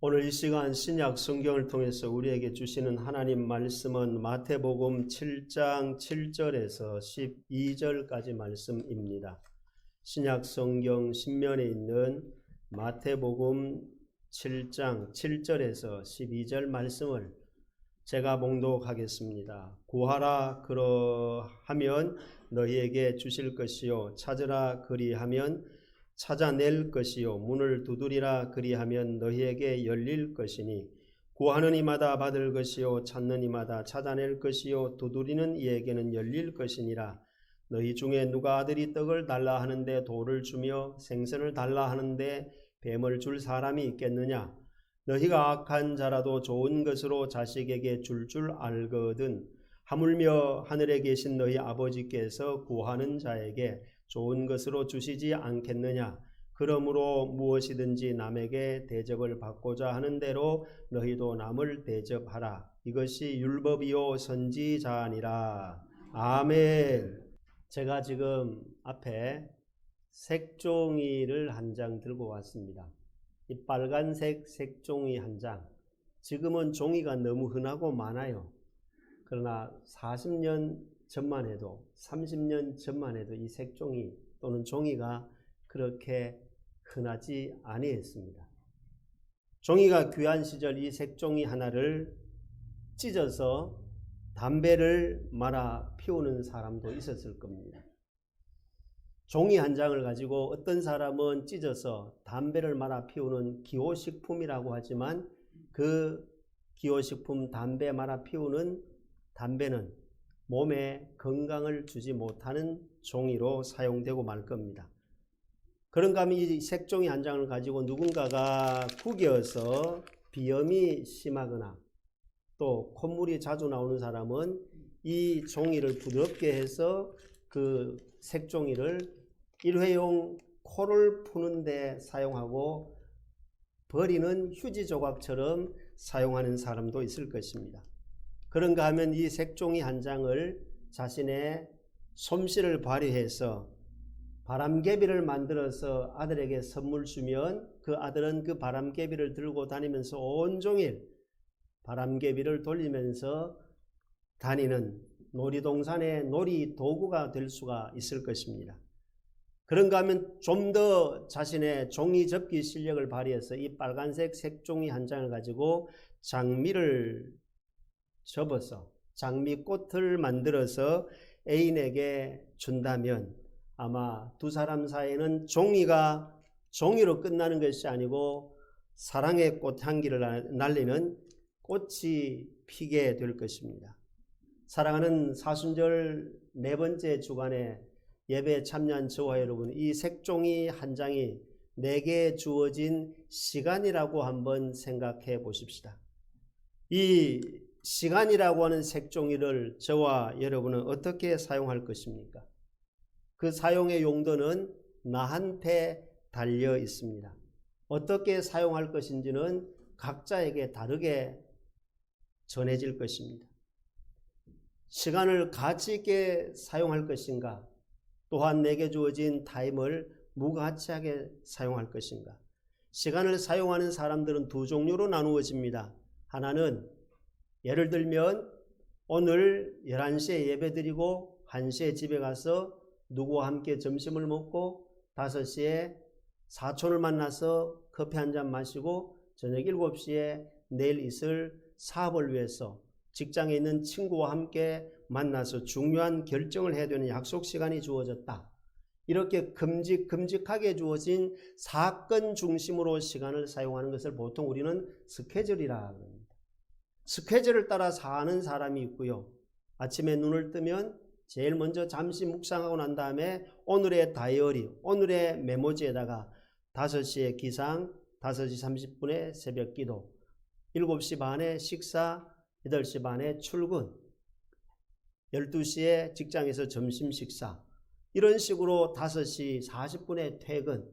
오늘 이 시간 신약 성경을 통해서 우리에게 주시는 하나님 말씀은 마태복음 7장 7절에서 12절까지 말씀입니다. 신약 성경 신면에 있는 마태복음 7장 7절에서 12절 말씀을 제가 봉독하겠습니다. 구하라 그러하면 너희에게 주실 것이요 찾으라 그리하면 찾아낼 것이요 문을 두드리라 그리하면 너희에게 열릴 것이니 구하는 이마다 받을 것이요 찾는 이마다 찾아낼 것이요 두드리는 이에게는 열릴 것이니라. 너희 중에 누가 아들이 떡을 달라 하는데 돌을 주며 생선을 달라 하는데 뱀을 줄 사람이 있겠느냐? 너희가 악한 자라도 좋은 것으로 자식에게 줄 알거든 하물며 하늘에 계신 너희 아버지께서 구하는 자에게 좋은 것으로 주시지 않겠느냐? 그러므로 무엇이든지 남에게 대접을 받고자 하는 대로 너희도 남을 대접하라. 이것이 율법이요 선지자니라. 아멘. 제가 지금 앞에 색종이를 한 장 들고 왔습니다. 이 빨간색 색종이 한 장. 지금은 종이가 너무 흔하고 많아요. 그러나 40년 전만 해도 30년 전만 해도 이 색종이 또는 종이가 그렇게 흔하지 아니했습니다. 종이가 귀한 시절 이 색종이 하나를 찢어서 담배를 말아 피우는 사람도 있었을 겁니다. 종이 한 장을 가지고 어떤 사람은 찢어서 담배를 말아 피우는 기호식품이라고 하지만 그 기호식품 담배 말아 피우는 담배는 몸에 건강을 주지 못하는 종이로 사용되고 말 겁니다. 그런가 하면 이 색종이 한 장을 가지고 누군가가 구겨서 비염이 심하거나 또 콧물이 자주 나오는 사람은 이 종이를 부드럽게 해서 그 색종이를 일회용 코를 푸는 데 사용하고 버리는 휴지 조각처럼 사용하는 사람도 있을 것입니다. 그런가 하면 이 색종이 한 장을 자신의 솜씨를 발휘해서 바람개비를 만들어서 아들에게 선물 주면 그 아들은 그 바람개비를 들고 다니면서 온종일 바람개비를 돌리면서 다니는 놀이동산의 놀이 도구가 될 수가 있을 것입니다. 그런가 하면 좀 더 자신의 종이 접기 실력을 발휘해서 이 빨간색 색종이 한 장을 가지고 장미를 접어서 장미꽃을 만들어서 애인에게 준다면 아마 두 사람 사이에는 종이가 종이로 끝나는 것이 아니고 사랑의 꽃향기를 날리는 꽃이 피게 될 것입니다. 사랑하는 사순절 네 번째 주간에 예배에 참여한 저와 여러분, 이 색종이 한 장이 내게 주어진 시간이라고 한번 생각해 보십시다. 이 시간이라고 하는 색종이를 저와 여러분은 어떻게 사용할 것입니까? 그 사용의 용도는 나한테 달려 있습니다. 어떻게 사용할 것인지는 각자에게 다르게 전해질 것입니다. 시간을 가치 있게 사용할 것인가? 또한 내게 주어진 타임을 무가치하게 사용할 것인가? 시간을 사용하는 사람들은 두 종류로 나누어집니다. 하나는 예를 들면 오늘 11시에 예배드리고 1시에 집에 가서 누구와 함께 점심을 먹고 5시에 사촌을 만나서 커피 한잔 마시고 저녁 7시에 내일 있을 사업을 위해서 직장에 있는 친구와 함께 만나서 중요한 결정을 해야 되는 약속 시간이 주어졌다. 이렇게 큼직하게 주어진 사건 중심으로 시간을 사용하는 것을 보통 우리는 스케줄이라 합니다. 스케줄을 따라 사는 사람이 있고요. 아침에 눈을 뜨면 제일 먼저 잠시 묵상하고 난 다음에 오늘의 다이어리, 오늘의 메모지에다가 5시에 기상, 5시 30분에 새벽 기도, 7시 반에 식사, 8시 반에 출근, 12시에 직장에서 점심 식사, 이런 식으로 5시 40분에 퇴근,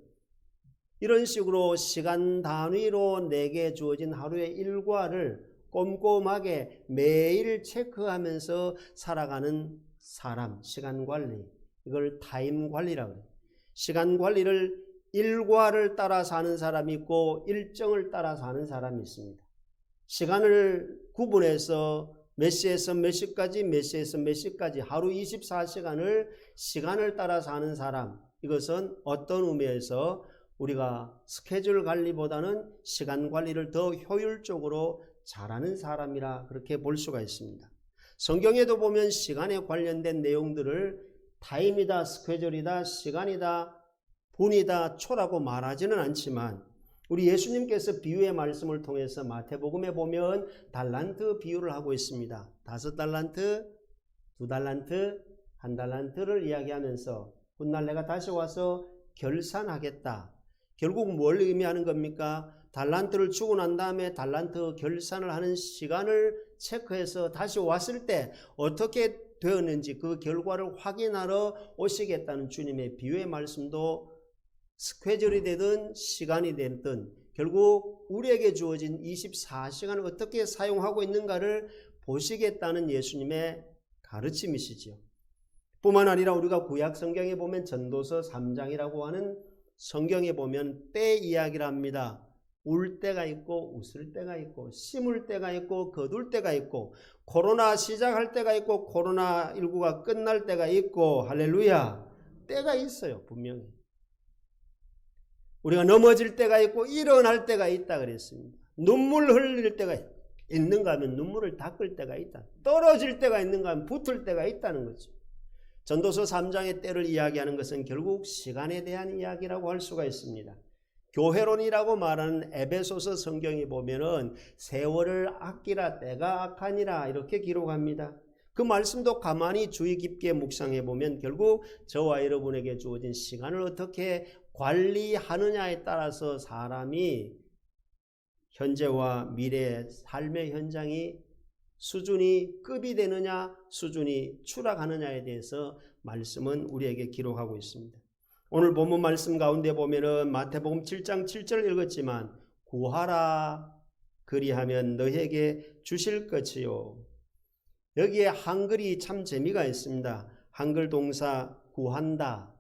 이런 식으로 시간 단위로 내게 주어진 하루의 일과를 꼼꼼하게 매일 체크하면서 살아가는 사람, 시간 관리, 이걸 타임 관리라고 해요. 시간 관리를 일과를 따라 사는 사람이 있고 일정을 따라 사는 사람이 있습니다. 시간을 구분해서 몇 시에서 몇 시까지, 몇 시에서 몇 시까지 하루 24시간을 시간을 따라 사는 사람, 이것은 어떤 의미에서 우리가 스케줄 관리보다는 시간 관리를 더 효율적으로 잘하는 사람이라 그렇게 볼 수가 있습니다. 성경에도 보면 시간에 관련된 내용들을 타임이다, 스케줄이다, 시간이다, 분이다, 초라고 말하지는 않지만 우리 예수님께서 비유의 말씀을 통해서 마태복음에 보면 달란트 비유를 하고 있습니다. 5달란트, 2달란트, 1달란트를 이야기하면서 훗날 내가 다시 와서 결산하겠다. 결국 뭘 의미하는 겁니까? 달란트를 주고 난 다음에 달란트 결산을 하는 시간을 체크해서 다시 왔을 때 어떻게 되었는지 그 결과를 확인하러 오시겠다는 주님의 비유의 말씀도 스케줄이 되든 시간이 되든 결국 우리에게 주어진 24시간을 어떻게 사용하고 있는가를 보시겠다는 예수님의 가르침이시죠. 뿐만 아니라 우리가 구약 성경에 보면 전도서 3장이라고 하는 성경에 보면 때 이야기를 합니다. 울 때가 있고 웃을 때가 있고 심을 때가 있고 거둘 때가 있고 코로나 시작할 때가 있고 코로나19가 끝날 때가 있고 할렐루야, 때가 있어요. 분명히 우리가 넘어질 때가 있고 일어날 때가 있다 그랬습니다. 눈물 흘릴 때가 있는가 하면 눈물을 닦을 때가 있다. 떨어질 때가 있는가 하면 붙을 때가 있다는 거죠. 전도서 3장의 때를 이야기하는 것은 결국 시간에 대한 이야기라고 할 수가 있습니다. 교회론이라고 말하는 에베소서 성경에 보면은 세월을 아끼라 때가 악하니라 이렇게 기록합니다. 그 말씀도 가만히 주의 깊게 묵상해 보면 결국 저와 여러분에게 주어진 시간을 어떻게 관리하느냐에 따라서 사람이 현재와 미래의 삶의 현장이 수준이 급이 되느냐 수준이 추락하느냐에 대해서 말씀은 우리에게 기록하고 있습니다. 오늘 본문 말씀 가운데 보면은 마태복음 7장 7절 읽었지만 구하라 그리하면 너희에게 주실 것이요. 여기에 한글이 참 재미가 있습니다. 한글 동사 구한다.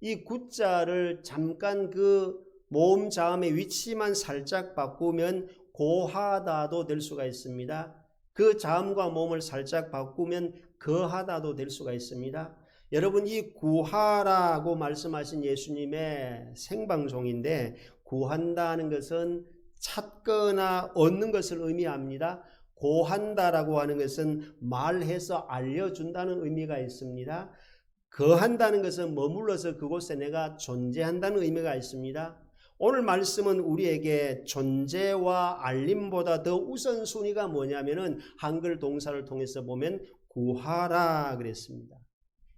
이 구자를 잠깐 그 모음 자음의 위치만 살짝 바꾸면 고하다도 될 수가 있습니다. 그 자음과 모음을 살짝 바꾸면 거하다도 될 수가 있습니다. 여러분 이 구하라고 말씀하신 예수님의 생방송인데 구한다는 것은 찾거나 얻는 것을 의미합니다. 고한다라고 하는 것은 말해서 알려준다는 의미가 있습니다. 거한다는 것은 머물러서 그곳에 내가 존재한다는 의미가 있습니다. 오늘 말씀은 우리에게 존재와 알림보다 더 우선순위가 뭐냐면은 한글 동사를 통해서 보면 구하라 그랬습니다.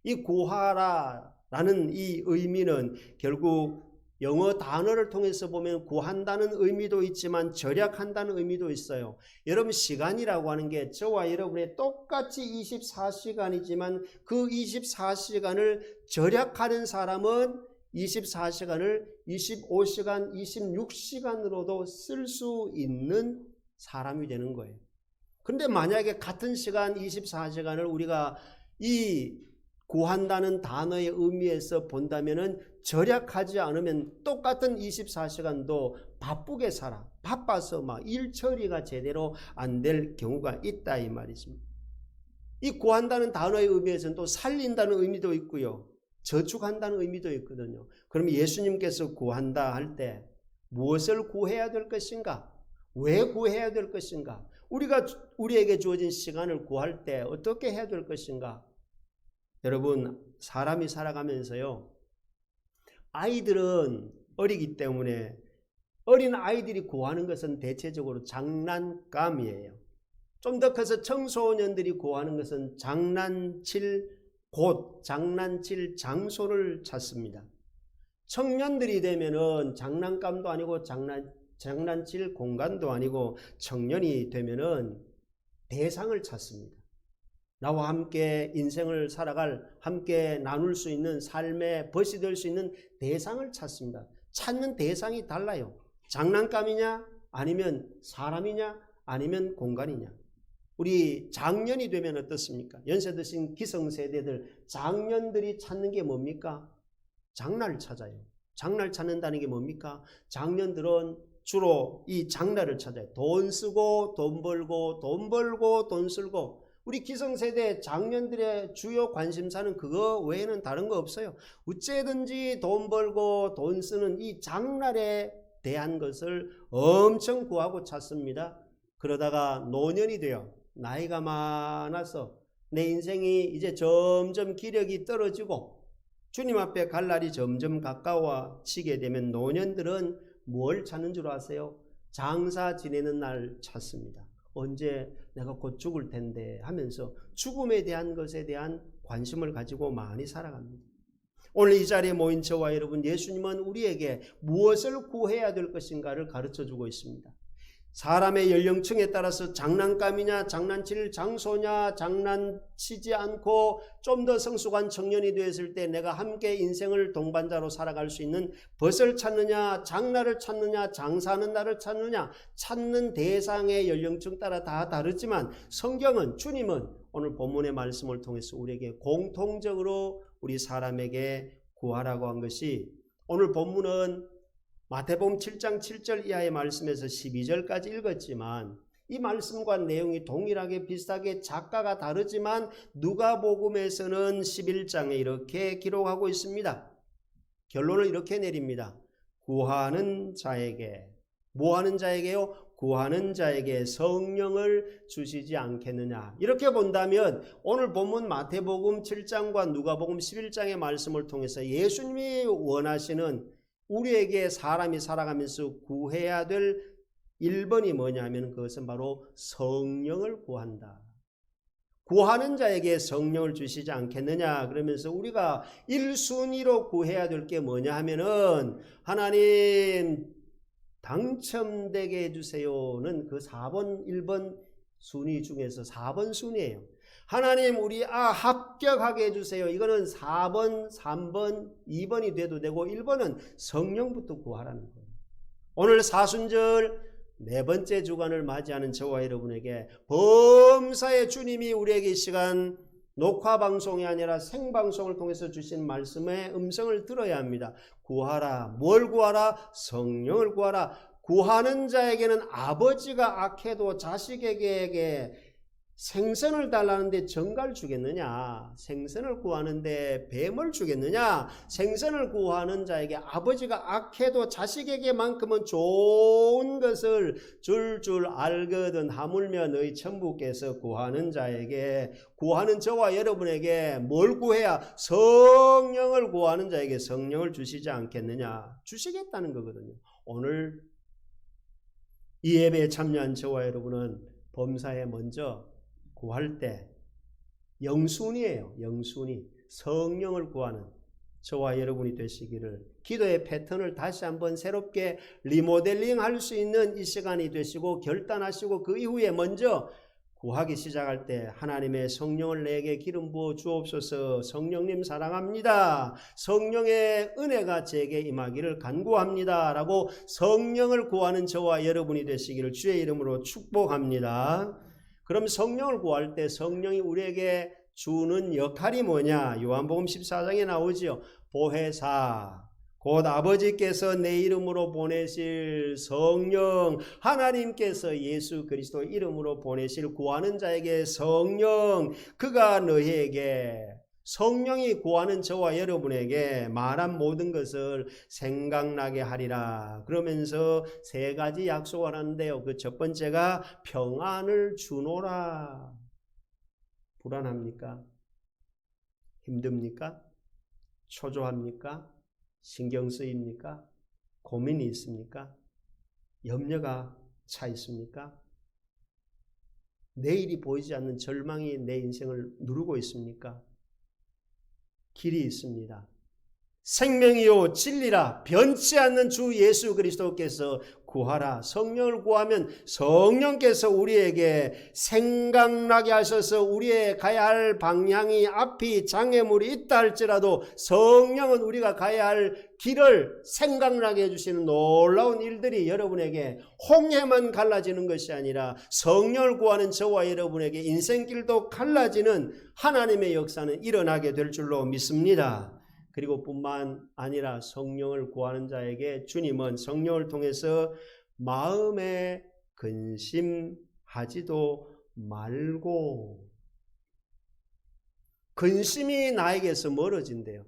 이 구하라라는 이 의미는 결국 영어 단어를 통해서 보면 구한다는 의미도 있지만 절약한다는 의미도 있어요. 여러분 시간이라고 하는 게 저와 여러분의 똑같이 24시간이지만 그 24시간을 절약하는 사람은 24시간을 25시간, 26시간으로도 쓸 수 있는 사람이 되는 거예요. 그런데 만약에 같은 시간 24시간을 우리가 이 구한다는 단어의 의미에서 본다면은 절약하지 않으면 똑같은 24시간도 바쁘게 살아. 바빠서 막 일 처리가 제대로 안 될 경우가 있다 이 말이십니다. 이 구한다는 단어의 의미에서는 또 살린다는 의미도 있고요. 저축한다는 의미도 있거든요. 그럼 예수님께서 구한다 할 때 무엇을 구해야 될 것인가? 왜 구해야 될 것인가? 우리에게 주어진 시간을 구할 때 어떻게 해야 될 것인가? 여러분 사람이 살아가면서요. 아이들은 어리기 때문에 어린 아이들이 구하는 것은 대체적으로 장난감이에요. 좀 더 커서 청소년들이 구하는 것은 장난칠 곳, 장난칠 장소를 찾습니다. 청년들이 되면은 장난감도 아니고 장난칠 공간도 아니고 청년이 되면은 대상을 찾습니다. 나와 함께 인생을 살아갈 함께 나눌 수 있는 삶의 벗이 될 수 있는 대상을 찾습니다. 찾는 대상이 달라요. 장난감이냐 아니면 사람이냐 아니면 공간이냐. 우리 장년이 되면 어떻습니까? 연세 드신 기성세대들 장년들이 찾는 게 뭡니까? 장난을 찾아요. 장날 찾는다는 게 뭡니까? 장년들은 주로 이 장날을 찾아요. 돈 쓰고 돈 벌고 돈 벌고 돈 쓸고. 우리 기성세대 장년들의 주요 관심사는 그거 외에는 다른 거 없어요. 어째든지 돈 벌고 돈 쓰는 이 장날에 대한 것을 엄청 구하고 찾습니다. 그러다가 노년이 돼요. 나이가 많아서 내 인생이 이제 점점 기력이 떨어지고 주님 앞에 갈 날이 점점 가까워지게 되면 노년들은 뭘 찾는 줄 아세요? 장사 지내는 날 찾습니다. 언제 내가 곧 죽을 텐데 하면서 죽음에 대한 것에 대한 관심을 가지고 많이 살아갑니다. 오늘 이 자리에 모인 저와 여러분, 예수님은 우리에게 무엇을 구해야 될 것인가를 가르쳐주고 있습니다. 사람의 연령층에 따라서 장난감이냐 장난칠 장소냐, 장난치지 않고 좀 더 성숙한 청년이 되었을 때 내가 함께 인생을 동반자로 살아갈 수 있는 벗을 찾느냐, 장날을 찾느냐, 장사하는 날을 찾느냐, 찾는 대상의 연령층 따라 다 다르지만 성경은, 주님은 오늘 본문의 말씀을 통해서 우리에게 공통적으로 우리 사람에게 구하라고 한 것이, 오늘 본문은 마태복음 7장 7절 이하의 말씀에서 12절까지 읽었지만 이 말씀과 내용이 동일하게 비슷하게 작가가 다르지만 누가복음에서는 11장에 이렇게 기록하고 있습니다. 결론을 이렇게 내립니다. 구하는 자에게, 뭐 하는 자에게요? 구하는 자에게 성령을 주시지 않겠느냐. 이렇게 본다면 오늘 본문 마태복음 7장과 누가복음 11장의 말씀을 통해서 예수님이 원하시는 우리에게 사람이 살아가면서 구해야 될 1번이 뭐냐면 그것은 바로 성령을 구한다. 구하는 자에게 성령을 주시지 않겠느냐. 그러면서 우리가 1순위로 구해야 될 게 뭐냐 하면은 하나님 당첨되게 해주세요는 그 4번 1번 순위 중에서 4번 순위예요. 하나님 우리 합격하게 해주세요. 이거는 4번 3번 2번이 돼도 되고 1번은 성령부터 구하라는 거예요. 오늘 사순절 네 번째 주간을 맞이하는 저와 여러분에게 범사의 주님이 우리에게 이 시간 녹화방송이 아니라 생방송을 통해서 주신 말씀의 음성을 들어야 합니다. 구하라. 뭘 구하라? 성령을 구하라. 구하는 자에게는 아버지가 악해도 자식에게 생선을 달라는데 정갈 주겠느냐? 생선을 구하는데 뱀을 주겠느냐? 생선을 구하는 자에게 아버지가 악해도 자식에게만큼은 좋은 것을 줄 알거든. 하물며 너희 천부께서 구하는 자에게, 구하는 저와 여러분에게 뭘 구해야? 성령을 구하는 자에게 성령을 주시지 않겠느냐? 주시겠다는 거거든요. 오늘 이 예배에 참여한 저와 여러분은 범사에 먼저 구할 때 영순이에요. 영순이. 성령을 구하는 저와 여러분이 되시기를, 기도의 패턴을 다시 한번 새롭게 리모델링 할 수 있는 이 시간이 되시고 결단하시고 그 이후에 먼저 구하기 시작할 때 하나님의 성령을 내게 기름 부어 주옵소서. 성령님 사랑합니다. 성령의 은혜가 제게 임하기를 간구합니다. 라고 성령을 구하는 저와 여러분이 되시기를 주의 이름으로 축복합니다. 그럼 성령을 구할 때 성령이 우리에게 주는 역할이 뭐냐? 요한복음 14장에 나오지요. 보혜사, 곧 아버지께서 내 이름으로 보내실 성령, 하나님께서 예수 그리스도 이름으로 보내실 구하는 자에게 성령, 그가 너희에게, 성령이 구하는 저와 여러분에게 말한 모든 것을 생각나게 하리라. 그러면서 세 가지 약속을 하는데요. 그 첫 번째가 평안을 주노라. 불안합니까? 힘듭니까? 초조합니까? 신경 쓰입니까? 고민이 있습니까? 염려가 차 있습니까? 내일이 보이지 않는 절망이 내 인생을 누르고 있습니까? 길이 있습니다. 생명이요 진리라 변치 않는 주 예수 그리스도께서 구하라. 성령을 구하면 성령께서 우리에게 생각나게 하셔서 우리의 가야 할 방향이 앞이 장애물이 있다 할지라도 성령은 우리가 가야 할 길을 생각나게 해주시는 놀라운 일들이 여러분에게 홍해만 갈라지는 것이 아니라 성령을 구하는 저와 여러분에게 인생길도 갈라지는 하나님의 역사는 일어나게 될 줄로 믿습니다. 그리고 뿐만 아니라 성령을 구하는 자에게 주님은 성령을 통해서 마음에 근심하지도 말고, 근심이 나에게서 멀어진대요.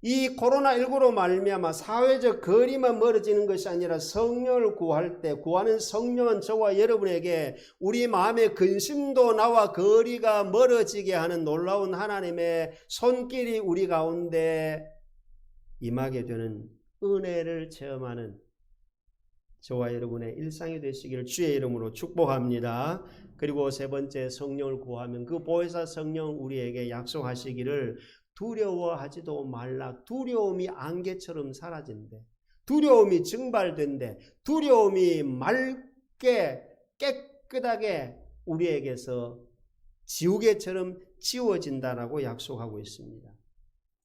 이 코로나19로 말미암아 사회적 거리만 멀어지는 것이 아니라 성령을 구할 때 구하는 성령은 저와 여러분에게 우리 마음의 근심도 나와 거리가 멀어지게 하는 놀라운 하나님의 손길이 우리 가운데 임하게 되는 은혜를 체험하는 저와 여러분의 일상이 되시기를 주의 이름으로 축복합니다. 그리고 세 번째, 성령을 구하면 그 보혜사 성령 우리에게 약속하시기를 두려워하지도 말라. 두려움이 안개처럼 사라진대. 두려움이 증발된대. 두려움이 맑게 깨끗하게 우리에게서 지우개처럼 지워진다라고 약속하고 있습니다.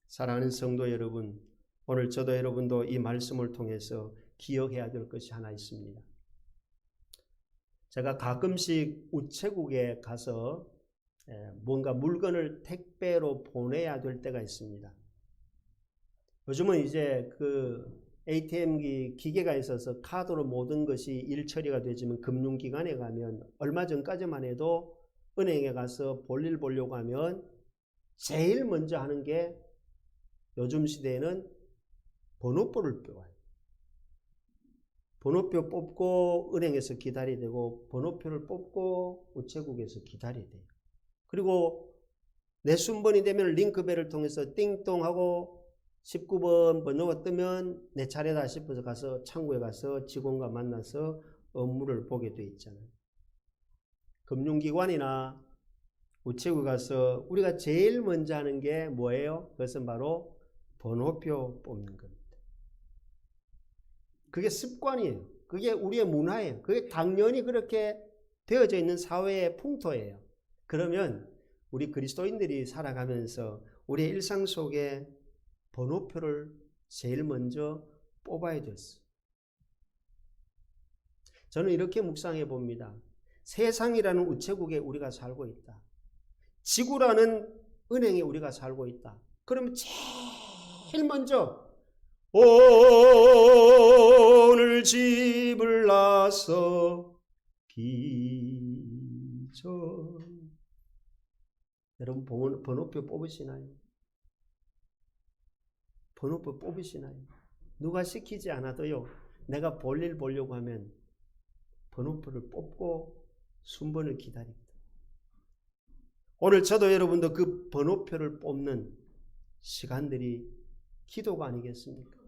사랑하는 성도 여러분, 오늘 저도 여러분도 이 말씀을 통해서 기억해야 될 것이 하나 있습니다. 제가 가끔씩 우체국에 가서 뭔가 물건을 택배로 보내야 될 때가 있습니다. 요즘은 이제 그 ATM 기계가 있어서 카드로 모든 것이 일 처리가 되지만 금융기관에 가면 얼마 전까지만 해도 은행에 가서 볼일 보려고 하면 제일 먼저 하는 게 요즘 시대에는 번호표를 뽑아요. 번호표 뽑고 은행에서 기다려야 되고 번호표를 뽑고 우체국에서 기다려야 돼요. 그리고 내 순번이 되면 링크벨을 통해서 띵동하고 19번 번호가 뜨면 내 차례다 싶어서 가서 창구에 가서 직원과 만나서 업무를 보게 돼 있잖아요. 금융기관이나 우체국에 가서 우리가 제일 먼저 하는 게 뭐예요? 그것은 바로 번호표 뽑는 겁니다. 그게 습관이에요. 그게 우리의 문화예요. 그게 당연히 그렇게 되어져 있는 사회의 풍토예요. 그러면 우리 그리스도인들이 살아가면서 우리의 일상 속에 번호표를 제일 먼저 뽑아야 됐어요. 저는 이렇게 묵상해 봅니다. 세상이라는 우체국에 우리가 살고 있다. 지구라는 은행에 우리가 살고 있다. 그러면 제일 먼저 오늘 집을 나서 기절. 여러분 번호표 뽑으시나요? 번호표 뽑으시나요? 누가 시키지 않아도요, 내가 볼일 보려고 하면 번호표를 뽑고 순번을 기다립니다. 오늘 저도 여러분도 그 번호표를 뽑는 시간들이 기도가 아니겠습니까?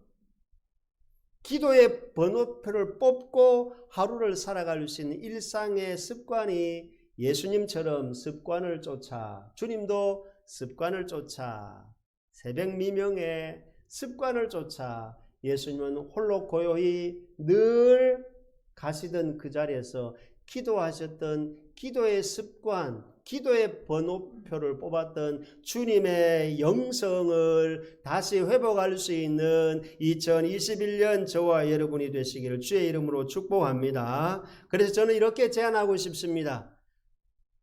기도의 번호표를 뽑고 하루를 살아갈 수 있는 일상의 습관이 예수님처럼 습관을 쫓아, 주님도 습관을 쫓아, 새벽 미명에 습관을 쫓아 예수님은 홀로 고요히 늘 가시던 그 자리에서 기도하셨던 기도의 습관, 기도의 번호표를 뽑았던 주님의 영성을 다시 회복할 수 있는 2021년 저와 여러분이 되시기를 주의 이름으로 축복합니다. 그래서 저는 이렇게 제안하고 싶습니다.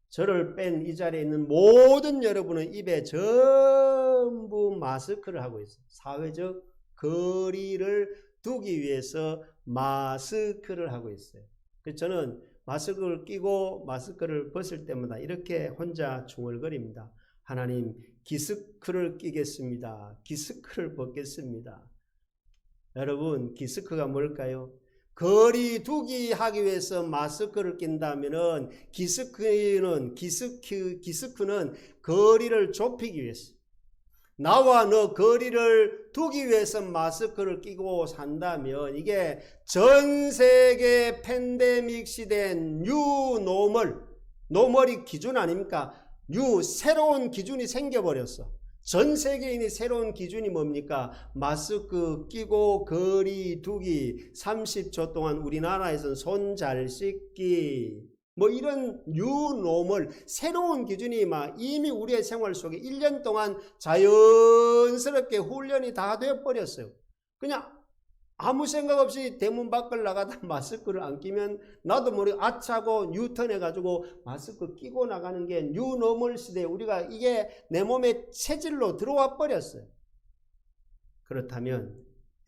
저를 뺀 이 자리에 있는 모든 여러분은 입에 전부 마스크를 하고 있어요. 사회적 거리를 두기 위해서 마스크를 하고 있어요. 그래서 저는 마스크를 끼고 마스크를 벗을 때마다 이렇게 혼자 중얼거립니다. 하나님, 기스크를 끼겠습니다. 기스크를 벗겠습니다. 여러분, 기스크가 뭘까요? 거리 두기 하기 위해서 마스크를 낀다면은 기스크는 거리를 좁히기 위해서, 나와 너 거리를 두기 위해서 마스크를 끼고 산다면 이게 전 세계 팬데믹 시대의 노멀이 기준 아닙니까? 새로운 기준이 생겨버렸어. 전 세계인이 새로운 기준이 뭡니까? 마스크 끼고 거리 두기, 30초 동안 우리나라에서는 손 잘 씻기, 뭐 이런 뉴노멀, 새로운 기준이 이미 우리의 생활 속에 1년 동안 자연스럽게 훈련이 다 되어버렸어요. 그냥 아무 생각 없이 대문 밖을 나가다 마스크를 안 끼면 나도 모르게 아차고 뉴턴해가지고 마스크 끼고 나가는 게 뉴노멀 시대에 우리가 이게 내 몸의 체질로 들어와 버렸어요. 그렇다면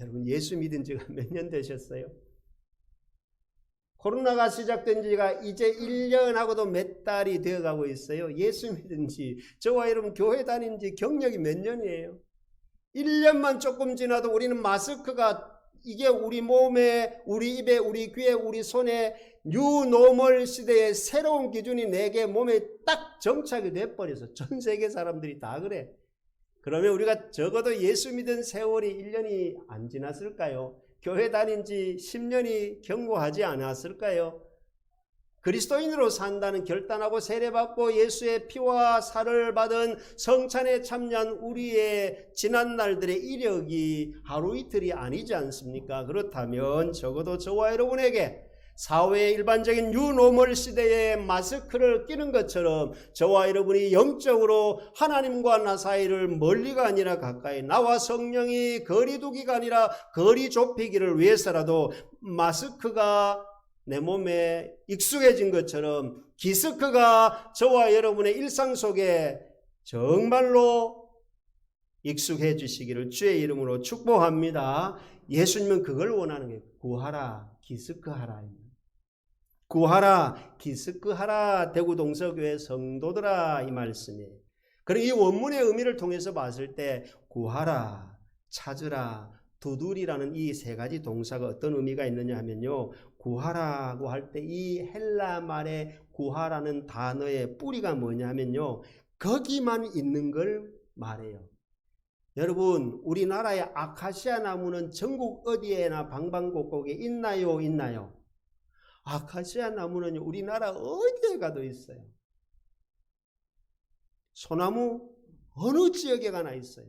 여러분 예수 믿은 지가 몇 년 되셨어요? 코로나가 시작된 지가 이제 1년하고도 몇 달이 되어가고 있어요. 예수 믿은 지, 저와 여러분 교회 다닌 지 경력이 몇 년이에요? 1년만 조금 지나도 우리는 마스크가 이게 우리 몸에, 우리 입에, 우리 귀에, 우리 손에 뉴노멀 시대의 새로운 기준이 내게 몸에 딱 정착이 돼버려서 전 세계 사람들이 다 그래. 그러면 우리가 적어도 예수 믿은 세월이 1년이 안 지났을까요? 교회 다닌 지 10년이 경고하지 않았을까요? 그리스도인으로 산다는 결단하고 세례받고 예수의 피와 살을 받은 성찬에 참여한 우리의 지난 날들의 이력이 하루 이틀이 아니지 않습니까? 그렇다면 적어도 저와 여러분에게 사회의 일반적인 뉴노멀 시대에 마스크를 끼는 것처럼 저와 여러분이 영적으로 하나님과 나 사이를 멀리가 아니라 가까이, 나와 성령이 거리 두기가 아니라 거리 좁히기를 위해서라도 마스크가 내 몸에 익숙해진 것처럼 기스크가 저와 여러분의 일상 속에 정말로 익숙해지시기를 주의 이름으로 축복합니다. 예수님은 그걸 원하는 거예요. 구하라, 기스크하라. 구하라, 기스크하라. 대구 동서교회 성도들아, 이 말씀이에요. 그리고 이 원문의 의미를 통해서 봤을 때 구하라, 찾으라, 두드리라는 이 세 가지 동사가 어떤 의미가 있느냐 하면요, 구하라고 할 때 이 헬라 말의 구하라는 단어의 뿌리가 뭐냐 하면요, 거기만 있는 걸 말해요. 여러분, 우리나라의 아카시아 나무는 전국 어디에나 방방곡곡에 있나요? 있나요? 아카시아 나무는 우리나라 어디에 가도 있어요. 소나무 어느 지역에 가나 있어요.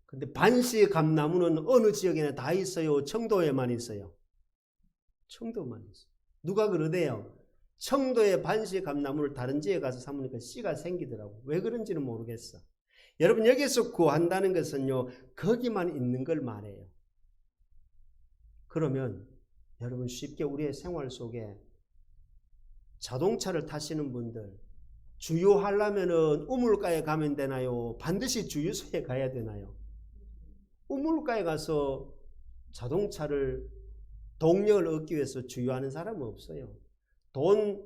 근데 반시감나무는 어느 지역에나 다 있어요? 청도에만 있어요? 청도만 있어요. 누가 그러대요? 청도의 반시감나무를 다른 지역에 가서 심으니까 씨가 생기더라고. 왜 그런지는 모르겠어. 여러분, 여기서 구한다는 것은요, 거기만 있는 걸 말해요. 그러면 여러분, 쉽게 우리의 생활 속에 자동차를 타시는 분들, 주유하려면은 우물가에 가면 되나요? 반드시 주유소에 가야 되나요? 우물가에 가서 자동차를 동력을 얻기 위해서 주유하는 사람은 없어요. 돈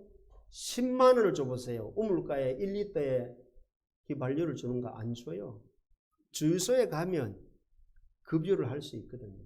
10만 원을 줘보세요. 우물가에 1리터에 휘발유를 주는 거 안 줘요. 주유소에 가면 급유를 할 수 있거든요.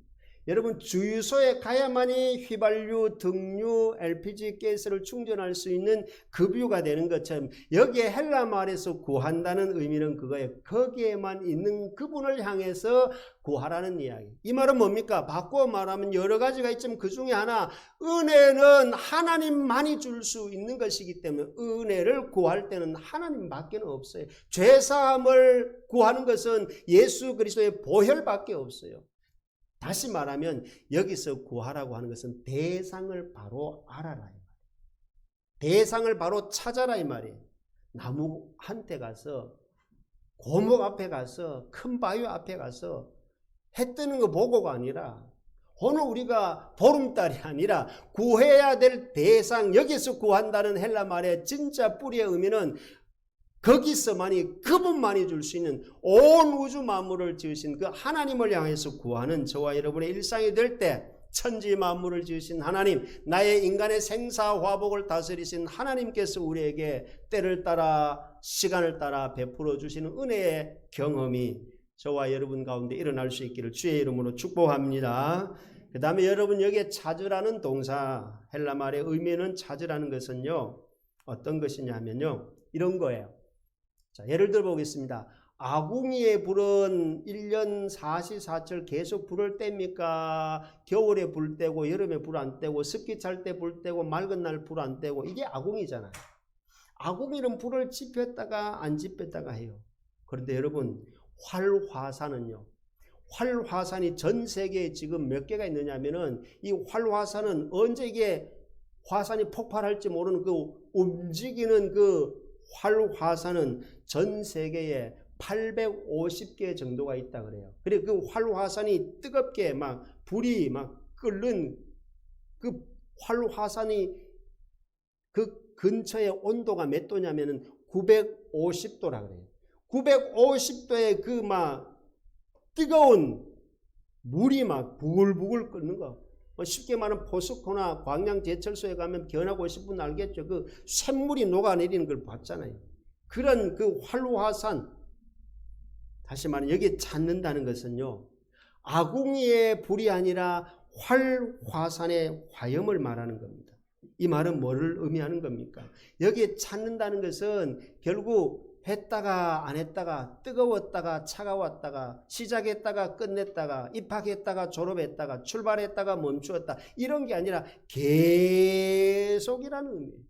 여러분, 주유소에 가야만이 휘발유, 등유, LPG 가스를 충전할 수 있는 급유가 되는 것처럼 여기에 헬라 말에서 구한다는 의미는 그거예요. 거기에만 있는 그분을 향해서 구하라는 이야기. 이 말은 뭡니까? 바꾸어 말하면 여러 가지가 있지만 그 중에 하나, 은혜는 하나님만이 줄 수 있는 것이기 때문에 은혜를 구할 때는 하나님밖에 없어요. 죄사함을 구하는 것은 예수 그리스도의 보혈밖에 없어요. 다시 말하면 여기서 구하라고 하는 것은 대상을 바로 알아라 이 말이에요. 대상을 바로 찾아라 이 말이에요. 나무한테 가서, 고목 앞에 가서, 큰 바위 앞에 가서 해 뜨는 거 보고가 아니라, 오늘 우리가 보름달이 아니라 구해야 될 대상, 여기서 구한다는 헬라 말의 진짜 뿌리의 의미는 거기서만이, 그분만이 줄 수 있는 온 우주 만물을 지으신 그 하나님을 향해서 구하는 저와 여러분의 일상이 될 때, 천지 만물을 지으신 하나님, 나의 인간의 생사화복을 다스리신 하나님께서 우리에게 때를 따라 시간을 따라 베풀어 주시는 은혜의 경험이 저와 여러분 가운데 일어날 수 있기를 주의 이름으로 축복합니다. 그 다음에 여러분, 여기에 찾으라는 동사, 헬라 말의 의미는 찾으라는 것은요, 어떤 것이냐 하면요, 이런 거예요. 자, 예를 들어 보겠습니다. 아궁이의 불은 1년 44철 계속 불을 뗍니까? 겨울에 불 떼고 여름에 불 안 떼고 습기 찰 때 불 떼고 맑은 날 불 안 떼고, 이게 아궁이잖아요. 아궁이는 불을 지폈다가 안 지폈다가 해요. 그런데 여러분, 활화산은요, 활화산이 전 세계에 지금 몇 개가 있느냐 하면은, 이 활화산은 언제 이게 화산이 폭발할지 모르는 그 움직이는 그 활화산은 전 세계에 850개 정도가 있다 그래요. 그리고 그 활화산이 뜨겁게 막 불이 막 끓는 그 활화산이 그 근처의 온도가 몇 도냐면은 950도라 그래요. 950도의 그 막 뜨거운 물이 막 부글부글 끓는 거. 쉽게 말하면 포스코나 광양 제철소에 가면 견학 오신 분 알겠죠? 그 샘물이 녹아내리는 걸 봤잖아요. 그런 그 활화산, 다시 말하면 여기에 찾는다는 것은요, 아궁이의 불이 아니라 활화산의 화염을 말하는 겁니다. 이 말은 뭐를 의미하는 겁니까? 여기에 찾는다는 것은 결국 했다가 안 했다가, 뜨거웠다가 차가웠다가, 시작했다가 끝냈다가, 입학했다가 졸업했다가, 출발했다가 멈추었다, 이런 게 아니라 계속이라는 의미예요.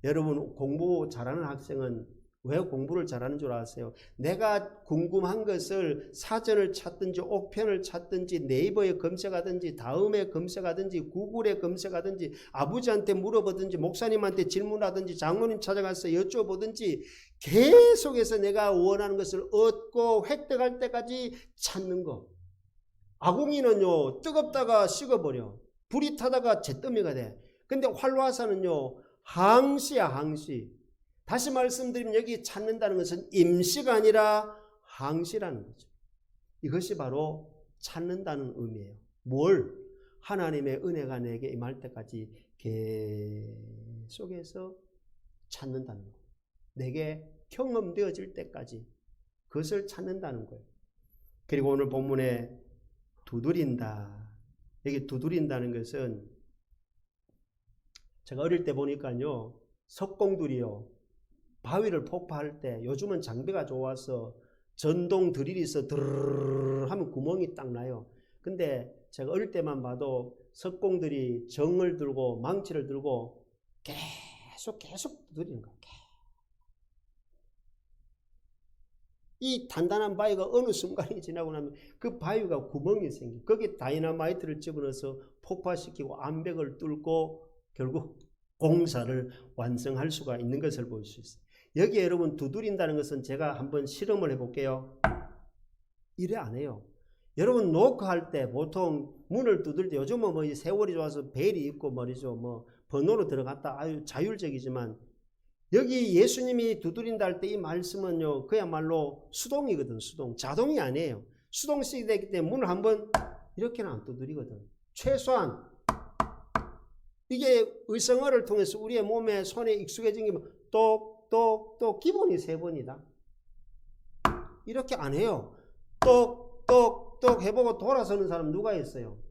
여러분, 공부 잘하는 학생은 왜 공부를 잘하는 줄 아세요? 내가 궁금한 것을 사전을 찾든지 옥편을 찾든지 네이버에 검색하든지 다음에 검색하든지 구글에 검색하든지 아버지한테 물어보든지 목사님한테 질문하든지 장로님 찾아가서 여쭤보든지 계속해서 내가 원하는 것을 얻고 획득할 때까지 찾는 거. 아궁이는요, 뜨겁다가 식어버려. 불이 타다가 잿더미가 돼. 근데 활화산은요, 항시야, 항시. 다시 말씀드리면 여기 찾는다는 것은 임시가 아니라 항시라는 거죠. 이것이 바로 찾는다는 의미예요. 뭘? 하나님의 은혜가 내게 임할 때까지 계속해서 찾는다는 거예요. 내게 경험되어질 때까지 그것을 찾는다는 거예요. 그리고 오늘 본문에 두드린다. 여기 두드린다는 것은 제가 어릴 때 보니까요, 석공들이요, 바위를 폭파할 때 요즘은 장비가 좋아서 전동 드릴이 있어 드르르 하면 구멍이 딱 나요. 근데 제가 어릴 때만 봐도 석공들이 정을 들고 망치를 들고 계속 두드리는 거예요. 이 단단한 바위가 어느 순간이 지나고 나면 그 바위가 구멍이 생겨. 거기에 다이너마이트를 집어넣어서 폭파시키고 암벽을 뚫고 결국 공사를 완성할 수가 있는 것을 볼 수 있어요. 여기에 여러분 두드린다는 것은 제가 한번 실험을 해볼게요. 이래 안 해요. 여러분 노크할 때 보통 문을 두들 때 요즘은 뭐 세월이 좋아서 벨이 있고 말이죠. 뭐 번호로 들어갔다 아유 자율적이지만 여기 예수님이 두드린다 할 때 이 말씀은요, 그야말로 수동이거든. 수동. 자동이 아니에요. 수동식이 되기 때문에 문을 한번 이렇게는 안 두드리거든. 최소한 이게 의성어를 통해서 우리의 몸에 손에 익숙해진 게 똑똑똑 기본이 3번이다. 이렇게 안 해요. 똑똑똑 해보고 돌아서는 사람 누가 있어요?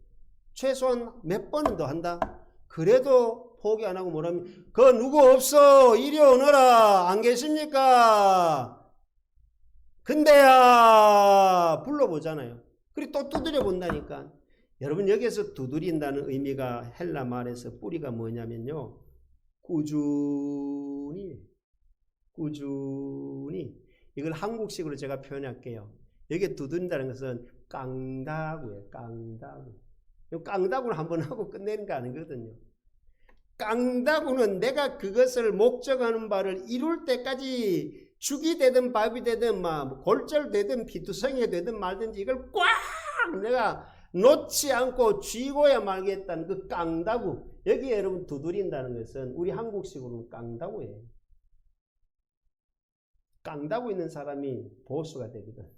최소한 몇 번은 더 한다. 그래도 포기 안 하고 뭐라면 그 누구 없어 이리 오너라 안 계십니까? 근데야 불러보잖아요. 그리고 또 두드려 본다니까. 여러분 여기에서 두드린다는 의미가 헬라 말에서 뿌리가 뭐냐면요, 꾸준히 이걸 한국식으로 제가 표현할게요. 여기에 두드린다는 것은 깡다구예요. 깡다구는 한번 하고 끝내는 거 아니거든요. 깡다구는 내가 그것을 목적하는 바를 이룰 때까지 죽이 되든 밥이 되든 막 골절 되든 피투성이 되든 말든지 이걸 꽉 내가 놓지 않고 쥐고야 말겠다는 그 깡다구. 여기에 여러분 두드린다는 것은 우리 한국식으로는 깡다구예요. 깡다구 있는 사람이 보수가 되거든.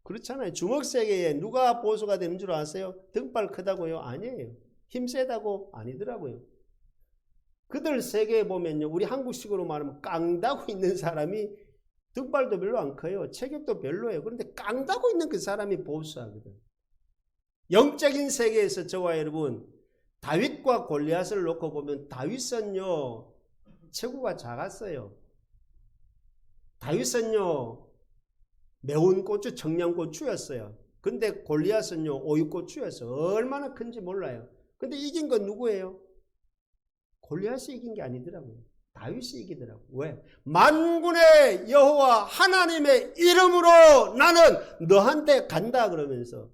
그렇잖아요. 주먹세계에 누가 보수가 되는 줄 아세요? 등발 크다고요? 아니에요. 힘 세다고? 아니더라고요. 그들 세계에 보면요, 우리 한국식으로 말하면 깡다구 있는 사람이 등발도 별로 안 커요. 체격도 별로예요. 그런데 깡다구 있는 그 사람이 보수하거든. 영적인 세계에서 저와 여러분 다윗과 골리앗을 놓고 보면 다윗은요 체구가 작았어요. 다윗은요 매운 고추 청양고추였어요. 근데 골리앗은요 오이고추였어요. 얼마나 큰지 몰라요. 근데 이긴 건 누구예요? 골리앗이 이긴 게 아니더라고요. 다윗이 이기더라고요. 왜? 만군의 여호와 하나님의 이름으로 나는 너한테 간다 그러면서,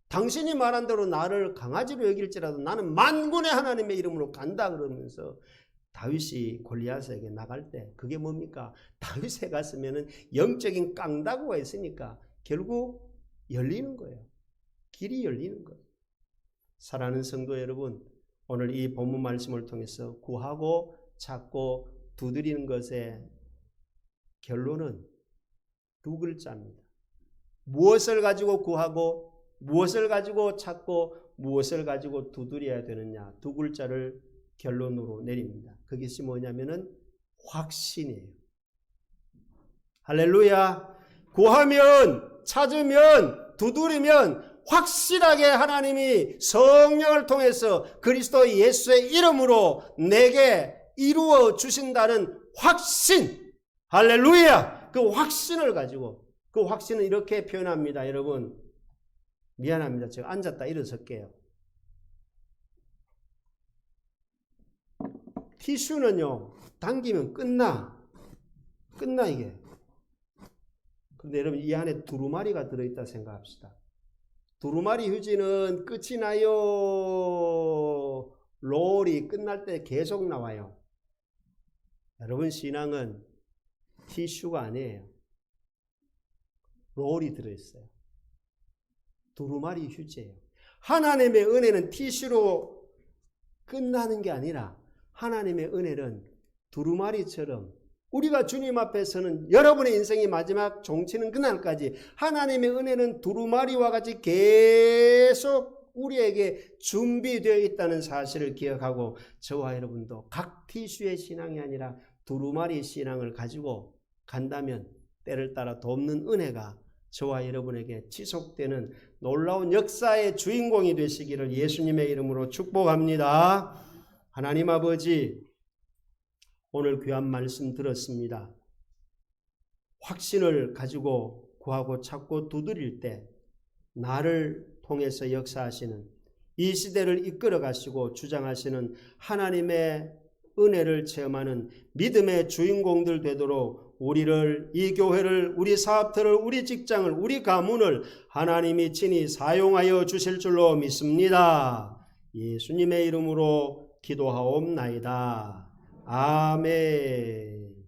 당신이 말한 대로 나를 강아지로 여길지라도 나는 만군의 하나님의 이름으로 간다 그러면서 다윗이 골리앗에게 나갈 때 그게 뭡니까? 다윗에 갔으면은 영적인 깡다구가 있으니까 결국 열리는 거예요. 길이 열리는 거예요. 사랑하는 성도 여러분, 오늘 이 본문 말씀을 통해서 구하고 찾고 두드리는 것의 결론은 2글자입니다. 무엇을 가지고 구하고 무엇을 가지고 찾고 무엇을 가지고 두드려야 되느냐, 두 글자를 결론으로 내립니다. 그것이 뭐냐면은 확신이에요. 할렐루야. 구하면, 찾으면, 두드리면 확실하게 하나님이 성령을 통해서 그리스도 예수의 이름으로 내게 이루어 주신다는 확신. 할렐루야. 그 확신을 가지고, 그 확신은 이렇게 표현합니다. 여러분, 미안합니다. 제가 앉았다 일어설게요. 티슈는요, 당기면 끝나 이게. 근데 여러분, 이 안에 두루마리가 들어있다 생각합시다. 두루마리 휴지는 끝이 나요, 롤이 끝날 때 계속 나와요. 여러분, 신앙은 티슈가 아니에요. 롤이 들어있어요. 두루마리 휴지예요. 하나님의 은혜는 티슈로 끝나는 게 아니라 하나님의 은혜는 두루마리처럼 우리가 주님 앞에서는 여러분의 인생이 마지막 종치는 그날까지 하나님의 은혜는 두루마리와 같이 계속 우리에게 준비되어 있다는 사실을 기억하고 저와 여러분도 각 티슈의 신앙이 아니라 두루마리 신앙을 가지고 간다면 때를 따라 돕는 은혜가 저와 여러분에게 지속되는 놀라운 역사의 주인공이 되시기를 예수님의 이름으로 축복합니다. 하나님 아버지, 오늘 귀한 말씀 들었습니다. 확신을 가지고 구하고 찾고 두드릴 때 나를 통해서 역사하시는, 이 시대를 이끌어 가시고 주장하시는 하나님의 은혜를 체험하는 믿음의 주인공들 되도록 우리를, 이 교회를, 우리 사업터를, 우리 직장을, 우리 가문을 하나님이 친히 사용하여 주실 줄로 믿습니다. 예수님의 이름으로 기도하옵나이다. 아멘.